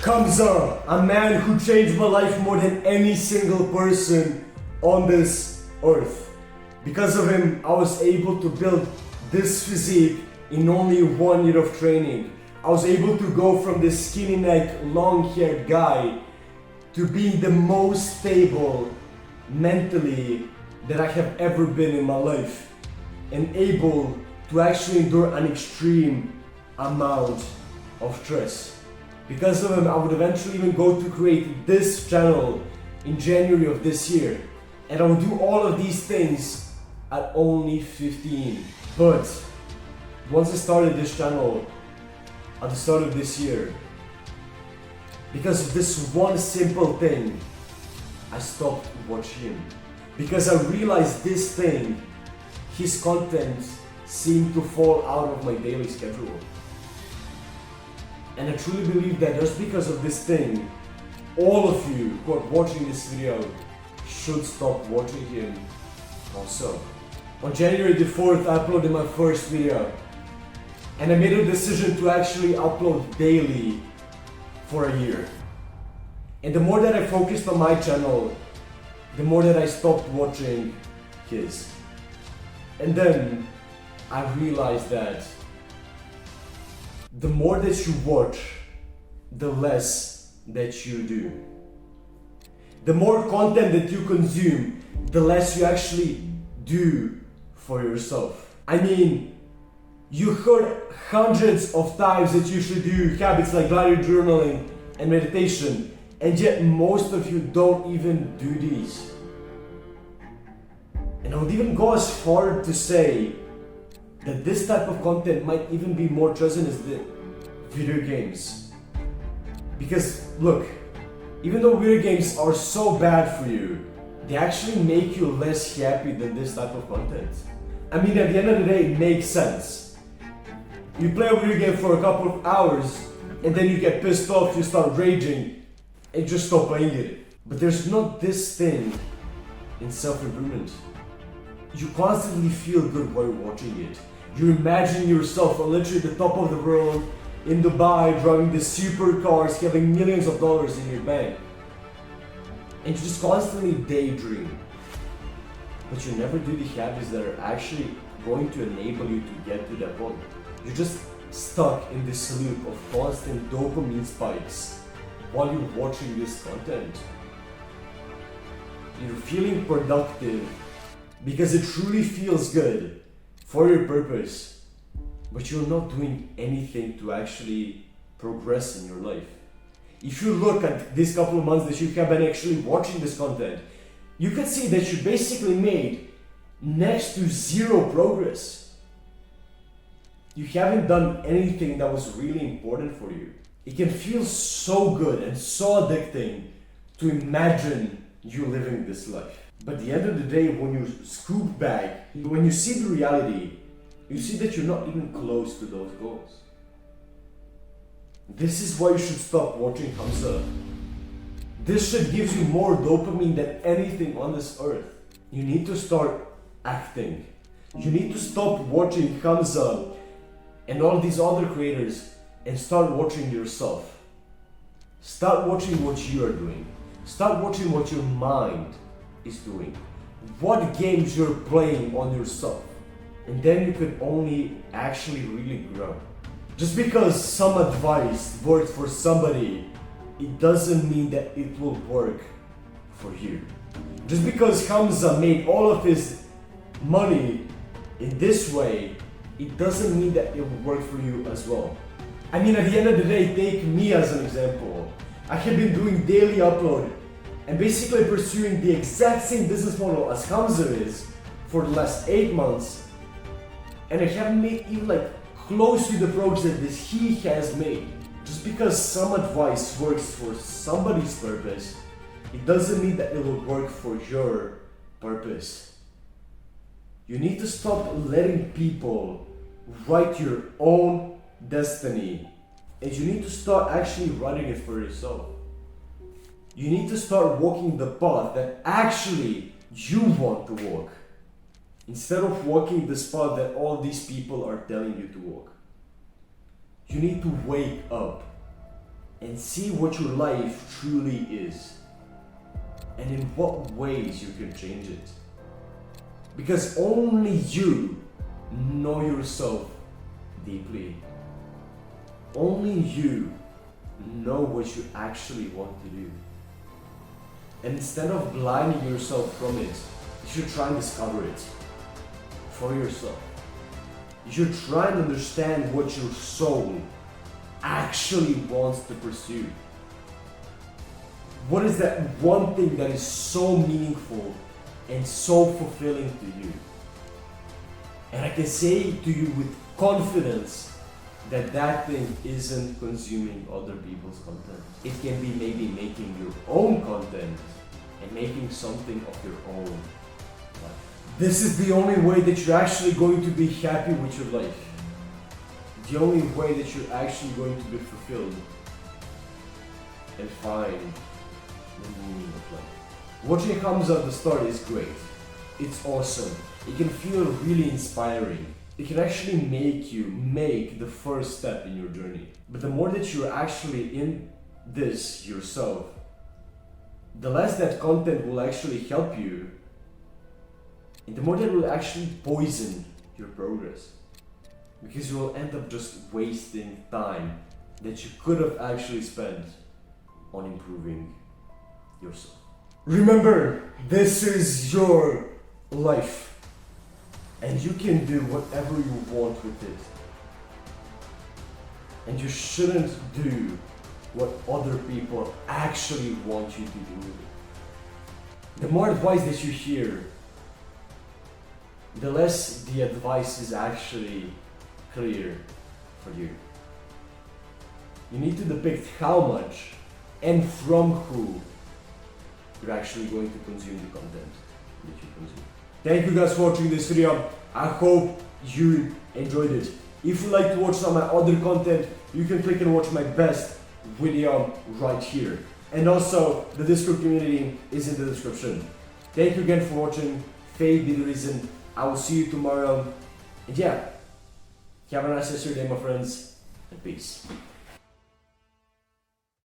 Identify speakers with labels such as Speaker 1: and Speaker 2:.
Speaker 1: Hamza, a man who changed my life more than any single person on this earth. Because of him, I was able to build this physique in only 1 year of training. I was able to go from this skinny neck, long haired guy to being the most stable mentally that I have ever been in my life, and able to actually endure an extreme amount of stress. Because of him, I would eventually even go to create this channel in January of this year, and I would do all of these things at only 15. But once I started this channel at the start of this year, because of this one simple thing, I stopped watching him. Because I realized this thing, his content seemed to fall out of my daily schedule. And I truly believe that just because of this thing, all of you who are watching this video should stop watching him also. On January the 4th, I uploaded my first video. And I made a decision to actually upload daily for a year. And the more that I focused on my channel, the more that I stopped watching his. And then I realized that the more that you watch, the less that you do. The more content that you consume, the less you actually do for yourself. I mean, you heard hundreds of times that you should do habits like diary journaling and meditation, and yet most of you don't even do these. And I would even go as far to say that this type of content might even be more present as the video games. Because look, even though video games are so bad for you, they actually make you less happy than this type of content. I mean, at the end of the day, it makes sense. You play a video game for a couple of hours, and then you get pissed off, you start raging, and just stop playing it. But there's not this thing in self-improvement. You constantly feel good while you're watching it. You imagine yourself literally at the top of the world, in Dubai, driving the supercars, having millions of dollars in your bank. And you just constantly daydream. But you never do the habits that are actually going to enable you to get to that point. You're just stuck in this loop of constant dopamine spikes while you're watching this content. You're feeling productive because it truly feels good for your purpose, but you're not doing anything to actually progress in your life. If you look at this couple of months that you have been actually watching this content, you can see that you basically made next to zero progress. You haven't done anything that was really important for you. It can feel so good and so addicting to imagine you living this life. But at the end of the day, when you scoop back, when you see the reality, you see that you're not even close to those goals. This is why you should stop watching Hamza. This shit gives you more dopamine than anything on this earth. You need to start acting. You need to stop watching Hamza and all these other creators and start watching yourself. Start watching what you are doing. Start watching what your mind is doing. What games you're playing on yourself. And then you could only actually really grow. Just because some advice works for somebody, it doesn't mean that it will work for you. Just because Hamza made all of his money in this way, it doesn't mean that it will work for you as well. I mean, at the end of the day, take me as an example. I have been doing daily upload and basically pursuing the exact same business model as Hamza is for the last 8 months, and I haven't made even like close to the progress that he has made. Just because some advice works for somebody's purpose, it doesn't mean that it will work for your purpose. You need to stop letting people write your own destiny, and you need to start actually writing it for yourself. You need to start walking the path that actually you want to walk, instead of walking the path that all these people are telling you to walk. You need to wake up. and see what your life truly is and in what ways you can change it. Because only you know yourself deeply. Only you know what you actually want to do. And instead of blinding yourself from it, you should try and discover it for yourself. You should try and understand what your soul actually wants to pursue. What is that one thing that is so meaningful and so fulfilling to you? And I can say to you with confidence that that thing isn't consuming other people's content. It can be maybe making your own content and making something of your own life. This is the only way that you're actually going to be happy with your life. The only way that you're actually going to be fulfilled and find the meaning of life. Watching Hamza at the start is great. It's awesome. It can feel really inspiring. It can actually make you make the first step in your journey. But the more that you're actually in this yourself, the less that content will actually help you, and the more that will actually poison your progress. Because you will end up just wasting time that you could have actually spent on improving yourself. Remember, this is your life. And you can do whatever you want with it. And you shouldn't do what other people actually want you to do with it. The more advice that you hear, the less the advice is actually clear for you. You need to depict how much and from who you're actually going to consume the content that you consume. Thank you guys for watching this video. I hope you enjoyed it. If you'd like to watch some of my other content, you can click and watch my best video right here. And also, the Discord community is in the description. Thank you again for watching. Faith be the reason. I will see you tomorrow. And yeah, have a nice rest of your day, my friends, and peace.